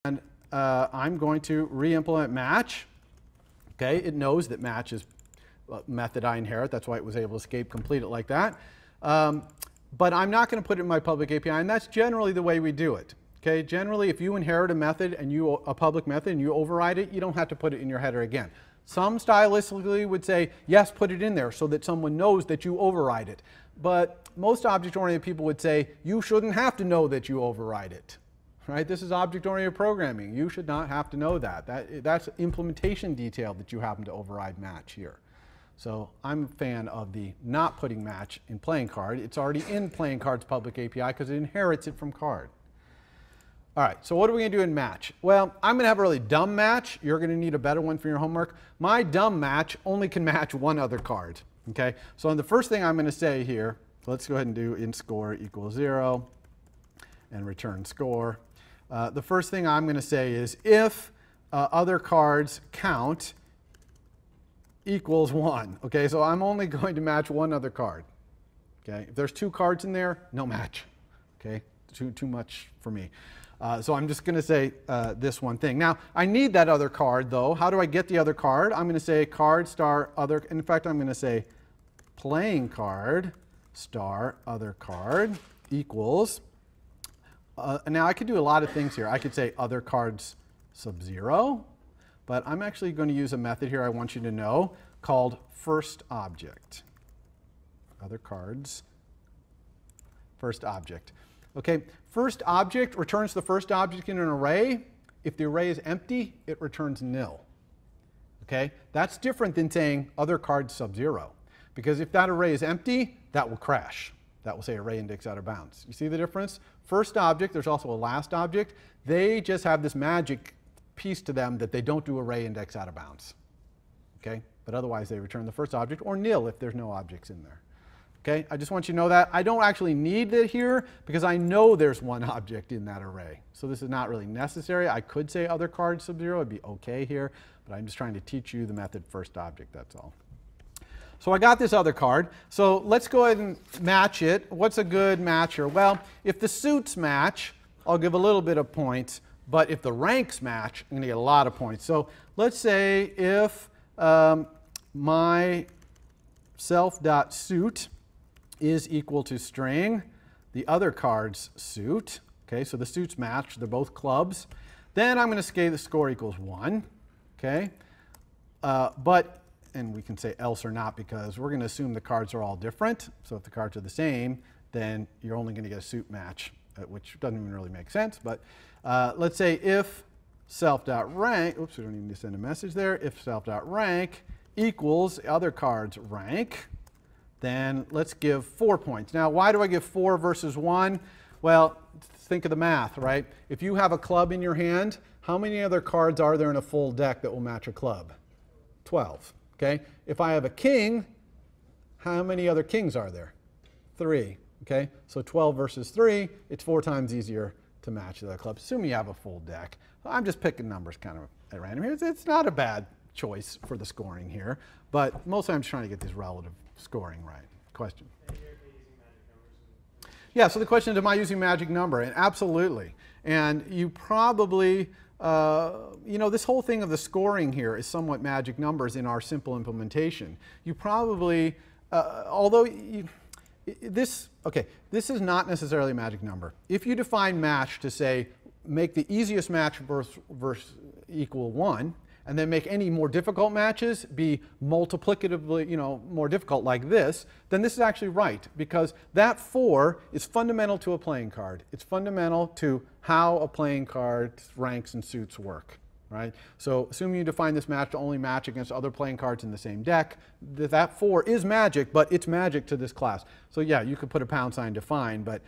And I'm going to re-implement match. Okay, it knows that match is a method I inherit. That's why it was able to escape complete it like that. But I'm not going to put it in my public API, and that's generally the way we do it. Okay, generally, if you inherit a method and a public method and you override it, you don't have to put it in your header again. Some stylistically would say, yes, put it in there so that someone knows that you override it. But most object-oriented people would say, you shouldn't have to know that you override it. Right? This is object-oriented programming. You should not have to know that. That's implementation detail that you happen to override match here. So I'm a fan of the not putting match in playing card. It's already in playing card's public API because it inherits it from card. All right, so what are we going to do in match? Well, I'm going to have a really dumb match. You're going to need a better one for your homework. My dumb match only can match one other card. Okay, so the first thing I'm going to say here, let's go ahead and do int score equals 0 and return score. The first thing I'm going to say is if other cards count equals 1. Okay, so I'm only going to match one other card. Okay, if there's two cards in there, no match. Okay, too much for me. So I'm just going to say this one thing. Now, I need that other card, though. How do I get the other card? I'm going to say card star other. In fact, I'm going to say playing card star other card equals. Now, I could do a lot of things here. I could say other cards sub 0. But I'm actually going to use a method here I want you to know called first object. Other cards, first object. Okay, first object returns the first object in an array. If the array is empty, it returns nil. Okay, that's different than saying other cards sub 0. Because if that array is empty, that will crash. That will say array index out of bounds. You see the difference? First object, there's also a last object. They just have this magic piece to them that they don't do array index out of bounds. Okay, but otherwise they return the first object or nil if there's no objects in there. Okay, I just want you to know that. I don't actually need it here because I know there's one object in that array. So this is not really necessary. I could say other card sub 0. It'd be OK here. But I'm just trying to teach you the method first object. That's all. So I got this other card. So let's go ahead and match it. What's a good matcher? Well, if the suits match, I'll give a little bit of points. But if the ranks match, I'm going to get a lot of points. So let's say if my self.suit is equal to string, the other card's suit. Okay, so the suits match. They're both clubs. Then I'm going to say the score equals 1. Okay, and we can say else or not because we're going to assume the cards are all different. So if the cards are the same, then you're only going to get a suit match, which doesn't even really make sense. But let's say if self.rank, oops, we don't even need to send a message there. If self.rank equals other card's rank, then let's give 4 points. Now, why do I give 4 versus 1? Well, think of the math, right? If you have a club in your hand, how many other cards are there in a full deck that will match a club? 12. Okay? If I have a king, how many other kings are there? 3. Okay? So 12 versus 3, it's 4 times easier to match the club, assuming you have a full deck. I'm just picking numbers kind of at random here. It's not a bad choice for the scoring here, but mostly I'm just trying to get this relative scoring right. Question? Yeah, so the question is, am I using magic number? And absolutely. And you probably, you know, this whole thing of the scoring here is somewhat magic numbers in our simple implementation. You probably, although this is not necessarily a magic number. If you define match to say, make the easiest match versus equal 1, and then make any more difficult matches be multiplicatively, you know, more difficult like this, then this is actually right, because that 4 is fundamental to a playing card. It's fundamental to how a playing card's ranks and suits work, right? So assuming you define this match to only match against other playing cards in the same deck, that 4 is magic, but it's magic to this class. So yeah, you could put a # define, but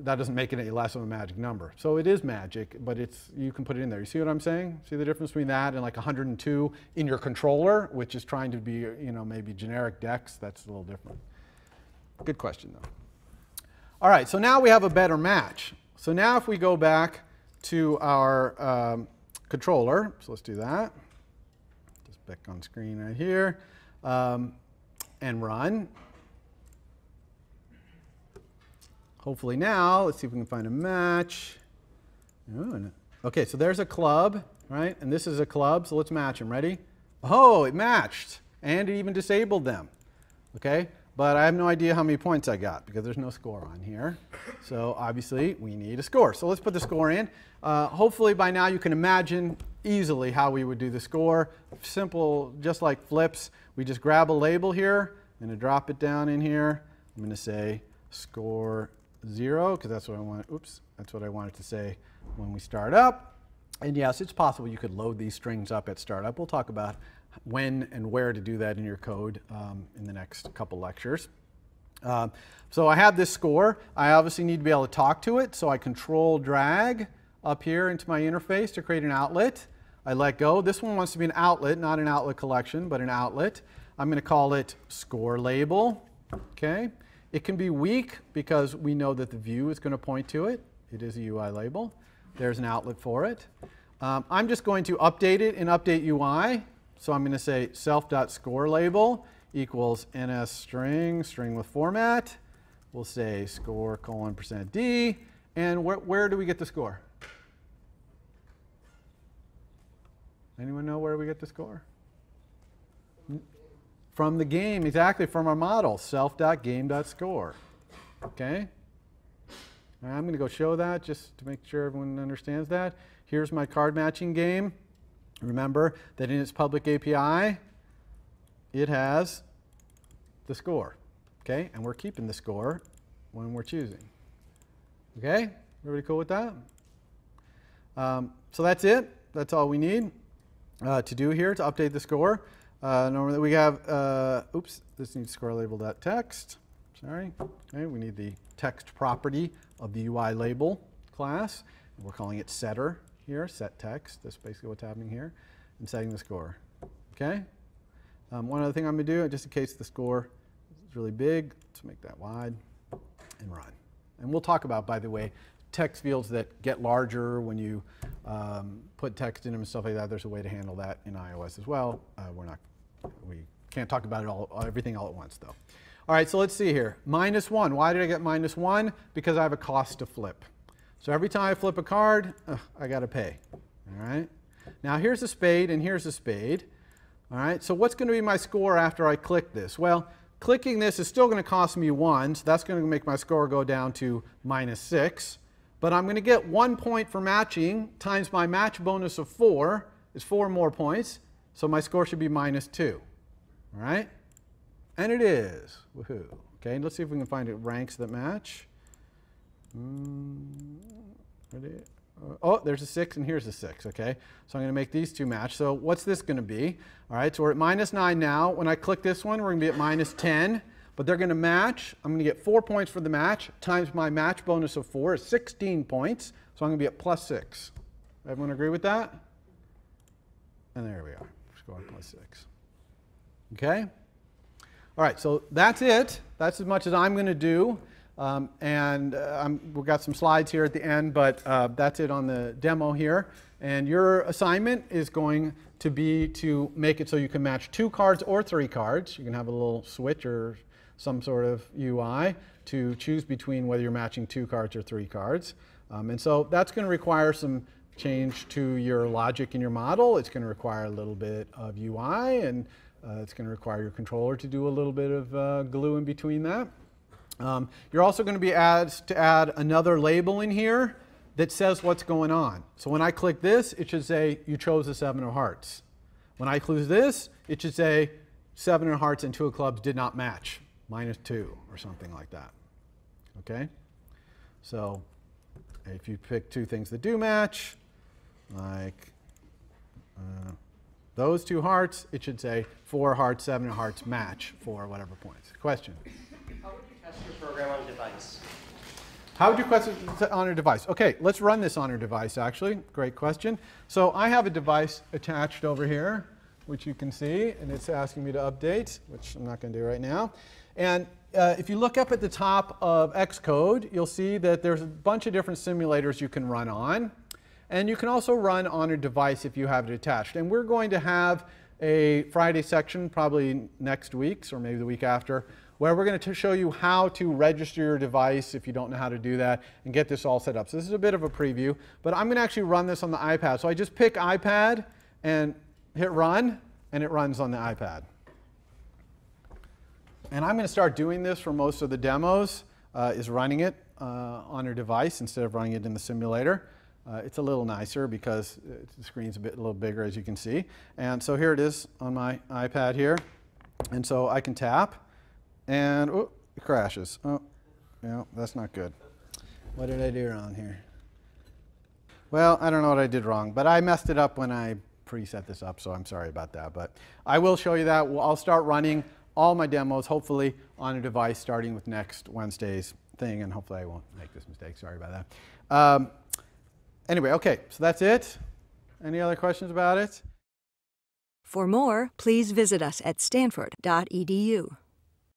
that doesn't make it any less of a magic number. So it is magic, but you can put it in there. You see what I'm saying? See the difference between that and like 102 in your controller, which is trying to be, you know, maybe generic decks? That's a little different. Good question, though. All right, so now we have a better match. So now if we go back to our controller, so let's do that. Just back on screen right here, and run. Hopefully now, let's see if we can find a match. Okay, so there's a club, right? And this is a club, so let's match them. Ready? Oh, it matched, and it even disabled them. Okay, but I have no idea how many points I got because there's no score on here. So obviously we need a score. So let's put the score in. Hopefully by now you can imagine easily how we would do the score. Simple, just like flips. We just grab a label here. I'm going to drop it down in here. I'm going to say score 0 because that's what I want. Oops, that's what I wanted to say when we start up. And yes, it's possible you could load these strings up at startup. We'll talk about when and where to do that in your code in the next couple lectures. So I have this score. I obviously need to be able to talk to it, so I control drag up here into my interface to create an outlet. I let go. This one wants to be an outlet, not an outlet collection, but an outlet. I'm going to call it score label. Okay. It can be weak because we know that the view is going to point to it. It is a UI label. There's an outlet for it. I'm just going to update it in update UI. So I'm going to say self.scoreLabel equals ns string, string with format. We'll say score : %d. And where do we get the score? Anyone know where we get the score? From the game, exactly, from our model, self.game.score. Okay? And I'm going to go show that just to make sure everyone understands that. Here's my card matching game. Remember that in its public API, it has the score. Okay? And we're keeping the score when we're choosing. Okay? Everybody cool with that? So that's it. That's all we need to do here to update the score. Normally we have, oops, this needs score label.text. Sorry. Okay, we need the text property of the UI label class. We're calling it setter here, set text. That's basically what's happening here. I'm setting the score. Okay? One other thing I'm going to do, just in case the score is really big, let's make that wide and run. And we'll talk about, by the way, text fields that get larger when you put text in them and stuff like that. There's a way to handle that in iOS as well. We can't talk about it everything all at once, though. All right, so let's see here. -1. Why did I get -1? Because I have a cost to flip. So every time I flip a card, I got to pay. All right. Now here's a spade and here's a spade. All right. So what's going to be my score after I click this? Well, clicking this is still going to cost me 1, so that's going to make my score go down to -6. But I'm going to get 1 point for matching times my match bonus of 4 is 4 more points. So my score should be -2. All right? And it is. Woohoo. Okay, let's see if we can find it ranks that match. Oh, there's a 6 and here's a 6. Okay, so I'm going to make these two match. So what's this going to be? All right, so we're at -9 now. When I click this one, we're going to be at -10. But they're going to match. I'm going to get 4 points for the match times my match bonus of 4 is 16 points. So I'm going to be at +6. Everyone agree with that? And there we are. Score +6. Okay? All right, so that's it. That's as much as I'm going to do. We've got some slides here at the end, but that's it on the demo here. And your assignment is going to be to make it so you can match 2 cards or 3 cards. You can have a little switch or some sort of UI to choose between whether you're matching 2 cards or 3 cards. And so that's going to require some change to your logic in your model. It's going to require a little bit of UI, and it's going to require your controller to do a little bit of glue in between that. You're also going to be asked to add another label in here that says what's going on. So when I click this, it should say you chose the 7 of hearts. When I close this, it should say 7 of hearts and 2 of clubs did not match, -2 or something like that. Okay? So if you pick 2 things that do match, like those 2 hearts, it should say 4 hearts, 7 of hearts match for whatever points. Question? How would you test your program on a device? How would you test it on a device? Okay, let's run this on a device, actually. Great question. So I have a device attached over here, which you can see, and it's asking me to update, which I'm not going to do right now. And if you look up at the top of Xcode, you'll see that there's a bunch of different simulators you can run on. And you can also run on a device if you have it attached. And we're going to have a Friday section, probably next week, or maybe the week after, where we're going to show you how to register your device if you don't know how to do that and get this all set up. So this is a bit of a preview, but I'm going to actually run this on the iPad. So I just pick iPad and hit run, and it runs on the iPad. And I'm going to start doing this for most of the demos, is running it on your device instead of running it in the simulator. It's a little nicer because the screen's a little bigger, as you can see. And so here it is on my iPad here. And so I can tap, and oh, it crashes. Oh, yeah, that's not good. What did I do wrong here? Well, I don't know what I did wrong, but I messed it up when I preset this up, so I'm sorry about that. But I will show you that. I'll start running all my demos, hopefully, on a device starting with next Wednesday's thing, and hopefully I won't make this mistake. Sorry about that. Anyway, okay, so that's it. Any other questions about it? For more, please visit us at stanford.edu.